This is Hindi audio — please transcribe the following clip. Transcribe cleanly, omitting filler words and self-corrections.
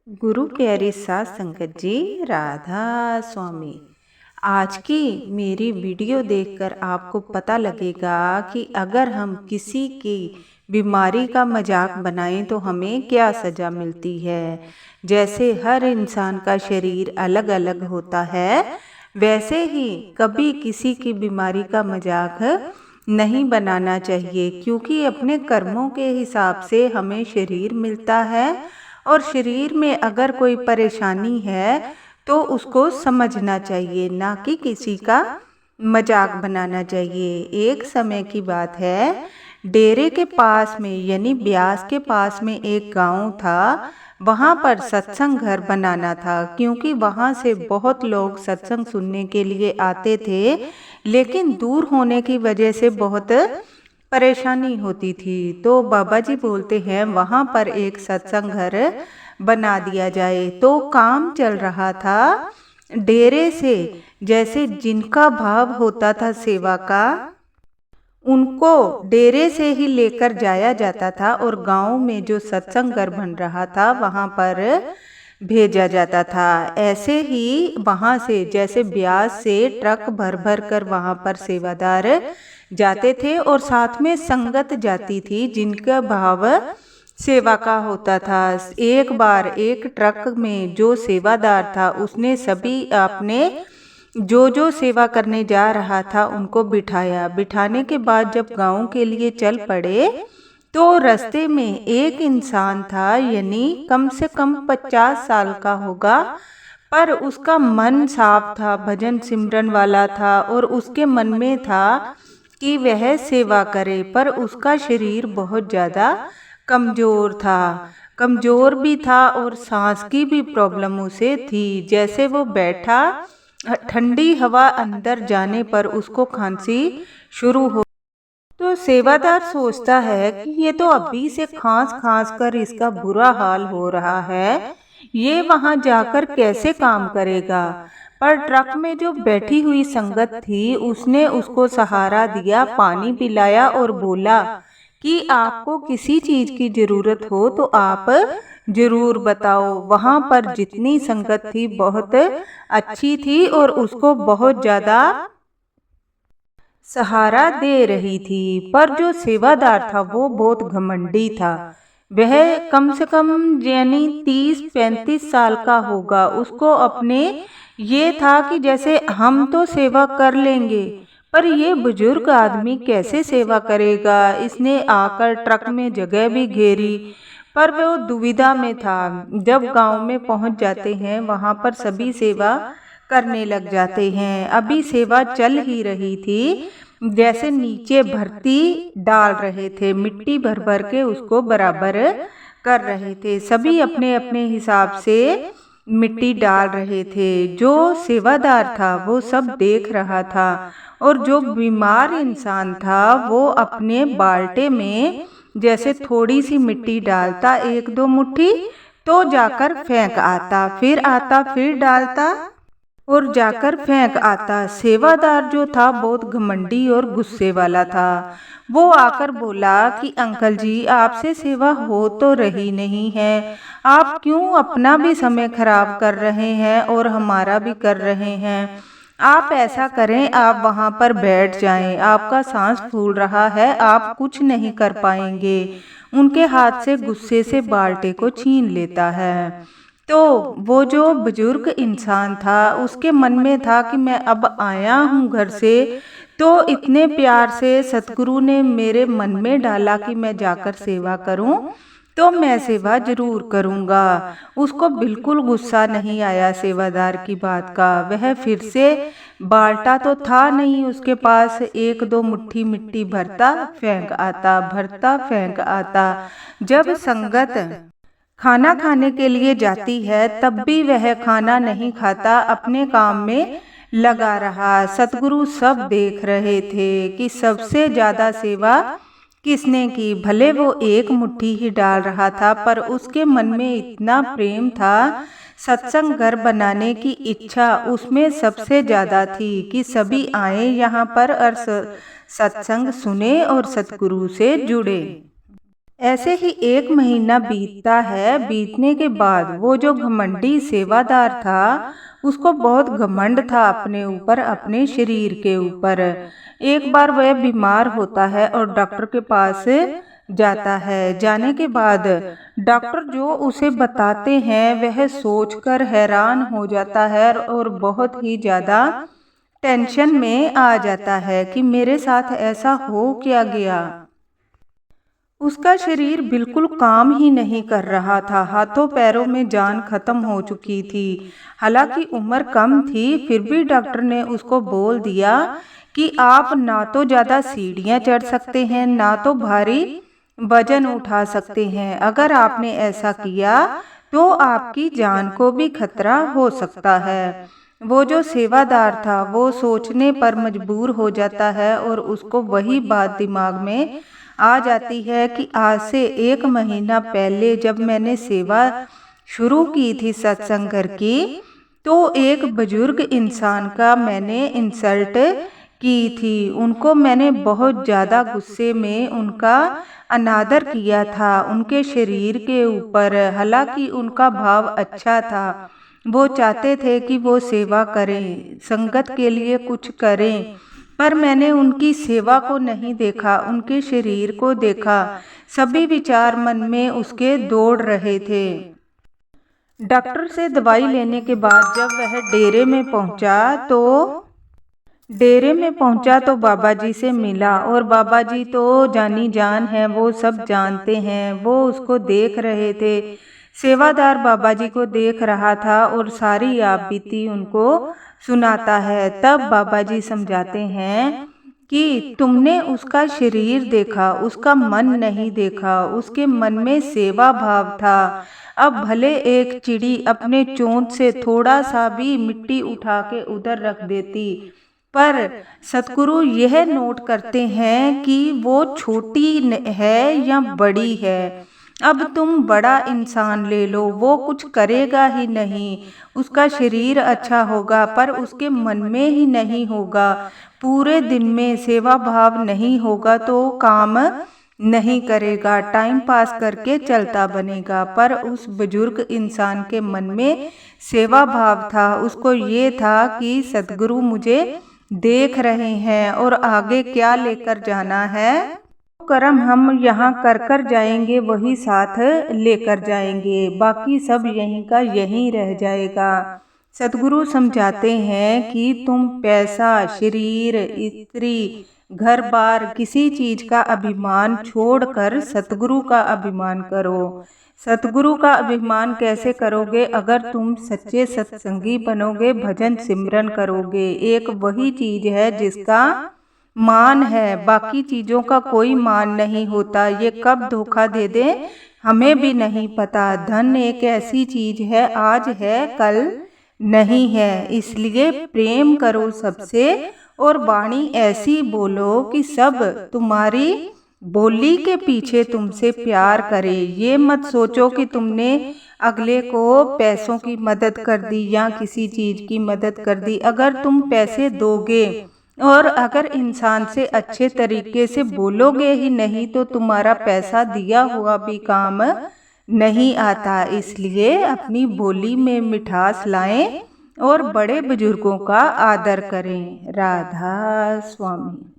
गुरु प्यारी साध संगत जी, राधा स्वामी। आज की मेरी वीडियो देखकर आपको पता लगेगा कि अगर हम किसी की बीमारी का मजाक बनाएं तो हमें क्या सजा मिलती है। जैसे हर इंसान का शरीर अलग अलग होता है, वैसे ही कभी किसी की बीमारी का मजाक नहीं बनाना चाहिए, क्योंकि अपने कर्मों के हिसाब से हमें शरीर मिलता है और शरीर में अगर कोई परेशानी है तो उसको समझना चाहिए, ना कि किसी का मजाक बनाना चाहिए। एक समय की बात है, डेरे के पास में यानी ब्यास के पास में एक गांव था। वहां पर सत्संग घर बनाना था, क्योंकि वहां से बहुत लोग सत्संग सुनने के लिए आते थे, लेकिन दूर होने की वजह से बहुत परेशानी होती थी। तो बाबा जी बोलते हैं वहां पर एक सत्संग घर बना दिया जाए। तो काम चल रहा था डेरे से। जैसे जिनका भाव होता था सेवा का, उनको डेरे से ही लेकर जाया जाता था और गांव में जो सत्संग घर बन रहा था वहां पर भेजा जाता था। ऐसे ही वहां से जैसे ब्यास से ट्रक भर भर कर वहां पर सेवादार जाते थे और साथ में संगत जाती थी जिनका भाव सेवा का होता था। एक बार एक ट्रक में जो सेवादार था उसने सभी अपने जो सेवा करने जा रहा था उनको बिठाया। बिठाने के बाद जब गांव के लिए चल पड़े तो रास्ते में एक इंसान था, यानी कम से कम 50 साल का होगा, पर उसका मन साफ था, भजन सिमरन वाला था और उसके मन में था कि वह सेवा करे, पर उसका शरीर बहुत ज़्यादा कमज़ोर था। कमज़ोर भी था और सांस की भी प्रॉब्लम उसे थी। जैसे वो बैठा, ठंडी हवा अंदर जाने पर उसको खांसी शुरू हो। तो सेवादार सोचता है कि ये तो अभी से खांस खांस कर इसका बुरा हाल हो रहा है, ये वहां जाकर कैसे काम करेगा। पर ट्रक में जो बैठी हुई संगत थी उसने उसको सहारा दिया, पानी पिलाया और बोला कि आपको किसी चीज की जरूरत हो तो आप जरूर बताओ। वहां पर जितनी संगत थी बहुत अच्छी थी और उसको बहुत ज्यादा सहारा दे रही थी। पर जो सेवादार था वो बहुत घमंडी था। वह कम से कम यानी 30-35 साल का होगा। उसको अपने ये था कि जैसे हम तो सेवा कर लेंगे, पर ये बुजुर्ग आदमी कैसे सेवा करेगा। इसने आकर ट्रक में जगह भी घेरी, पर वो दुविधा में था। जब गांव में पहुंच जाते हैं वहां पर सभी सेवा करने लग जाते हैं। अभी सेवा चल ही रही थी, जैसे नीचे भर्ती डाल रहे थे, मिट्टी भर भर के उसको बराबर कर रहे थे। सभी अपने अपने हिसाब से मिट्टी डाल रहे थे। जो सेवादार था वो सब देख रहा था और जो बीमार इंसान था वो अपने बाल्टे में जैसे थोड़ी सी मिट्टी डालता, 1-2 मुट्ठी, तो जाकर फेंक आता, फिर डालता और जाकर फेंक आता। सेवादार जो था बहुत घमंडी और गुस्से वाला था। वो आकर बोला कि अंकल जी, आपसे सेवा हो तो रही नहीं है, आप क्यों अपना भी समय खराब कर रहे हैं और हमारा भी कर रहे हैं। आप ऐसा करें, आप वहां पर बैठ जाएं, आपका सांस फूल रहा है, आप कुछ नहीं कर पाएंगे। उनके हाथ से गुस्से से बाल्टे को छीन लेता है। तो वो जो बुजुर्ग इंसान था उसके मन में था कि मैं अब आया हूँ घर से, तो इतने प्यार से सतगुरु ने मेरे मन में डाला कि मैं जाकर सेवा करूं, तो मैं सेवा जरूर करूंगा। उसको बिल्कुल गुस्सा नहीं आया सेवादार की बात का। वह फिर से, बाल्टा तो था नहीं उसके पास, 1-2 मुट्ठी मिट्टी भरता फेंक आता, भरता फेंक आता। जब संगत खाना खाने के लिए जाती है तब भी वह खाना नहीं खाता, अपने काम में लगा रहा। सतगुरु सब देख रहे थे कि सबसे ज्यादा सेवा किसने की। भले वो 1 मुट्ठी ही डाल रहा था, पर उसके मन में इतना प्रेम था, सत्संग घर बनाने की इच्छा उसमें सबसे ज्यादा थी कि सभी आए यहाँ पर और सत्संग सुने और सतगुरु से जुड़े। ऐसे ही 1 महीना बीतता है। बीतने के बाद वो जो घमंडी सेवादार था, उसको बहुत घमंड था अपने ऊपर, अपने शरीर के ऊपर। एक बार वह बीमार होता है और डॉक्टर के पास जाता है। जाने के बाद डॉक्टर जो उसे बताते हैं वह सोचकर हैरान हो जाता है और बहुत ही ज्यादा टेंशन में आ जाता है कि मेरे साथ ऐसा हो क्या गया। उसका शरीर बिल्कुल काम ही नहीं कर रहा था, हाथों पैरों में जान खत्म हो चुकी थी। हालांकि उम्र कम थी, फिर भी डॉक्टर ने उसको बोल दिया कि आप ना तो ज्यादा सीढ़ियां चढ़ सकते हैं, ना तो भारी वजन उठा सकते हैं। अगर आपने ऐसा किया तो आपकी जान को भी खतरा हो सकता है। वो जो सेवादार था वो सोचने पर मजबूर हो जाता है और उसको वही बात दिमाग में आ जाती है कि आज से 1 महीना पहले जब मैंने सेवा शुरू की थी सत्संग घर की, तो एक बुजुर्ग इंसान का मैंने इंसल्ट की थी। उनको मैंने बहुत ज़्यादा गुस्से में उनका अनादर किया था उनके शरीर के ऊपर। हालांकि उनका भाव अच्छा था, वो चाहते थे कि वो सेवा करें, संगत के लिए कुछ करें, पर मैंने उनकी सेवा को नहीं देखा, उनके शरीर को देखा। सभी विचार मन में उसके दौड़ रहे थे। डॉक्टर से दवाई लेने के बाद जब वह डेरे में पहुंचा तो बाबा जी से मिला, और बाबा जी तो जानी जान है, वो सब जानते हैं। वो उसको देख रहे थे। सेवादार बाबा जी को देख रहा था और सारी आप बीती उनको सुनाता है। तब बाबा जी समझाते हैं कि तुमने उसका शरीर देखा, उसका मन नहीं देखा। उसके मन में सेवा भाव था। अब भले एक चिड़ी अपने चोंच से थोड़ा सा भी मिट्टी उठा के उधर रख देती, पर सतगुरु यह नोट करते हैं कि वो छोटी है या बड़ी है। अब तुम बड़ा इंसान ले लो, वो कुछ करेगा ही नहीं। उसका शरीर अच्छा होगा पर उसके मन में ही नहीं होगा। पूरे दिन में सेवा भाव नहीं होगा तो काम नहीं करेगा, टाइम पास करके चलता बनेगा। पर उस बुजुर्ग इंसान के मन में सेवा भाव था। उसको ये था कि सतगुरु मुझे देख रहे हैं और आगे क्या लेकर जाना है, कर्म हम यहाँ कर जाएंगे, वही साथ लेकर जाएंगे, बाकी सब यहीं का यहीं रह जाएगा। सतगुरु समझाते हैं कि तुम पैसा, शरीर, स्त्री, घर बार, किसी चीज का अभिमान छोड़कर सतगुरु का अभिमान करो। सतगुरु का अभिमान कैसे करोगे? अगर तुम सच्चे सत्संगी बनोगे, भजन सिमरन करोगे। एक वही चीज है जिसका मान है, बाकी चीजों का कोई मान नहीं होता। ये कब धोखा दे दे हमें भी नहीं पता। धन एक ऐसी चीज है, आज है कल नहीं है। इसलिए प्रेम करो सबसे और वाणी ऐसी बोलो कि सब तुम्हारी बोली के पीछे तुमसे प्यार करे। ये मत सोचो कि तुमने अगले को पैसों की मदद कर दी या किसी चीज की मदद कर दी। अगर तुम पैसे दोगे और अगर इंसान से अच्छे तरीके से बोलोगे ही नहीं तो तुम्हारा पैसा दिया हुआ भी काम नहीं आता। इसलिए अपनी बोली में मिठास लाएं और बड़े बुजुर्गों का आदर करें। राधा स्वामी।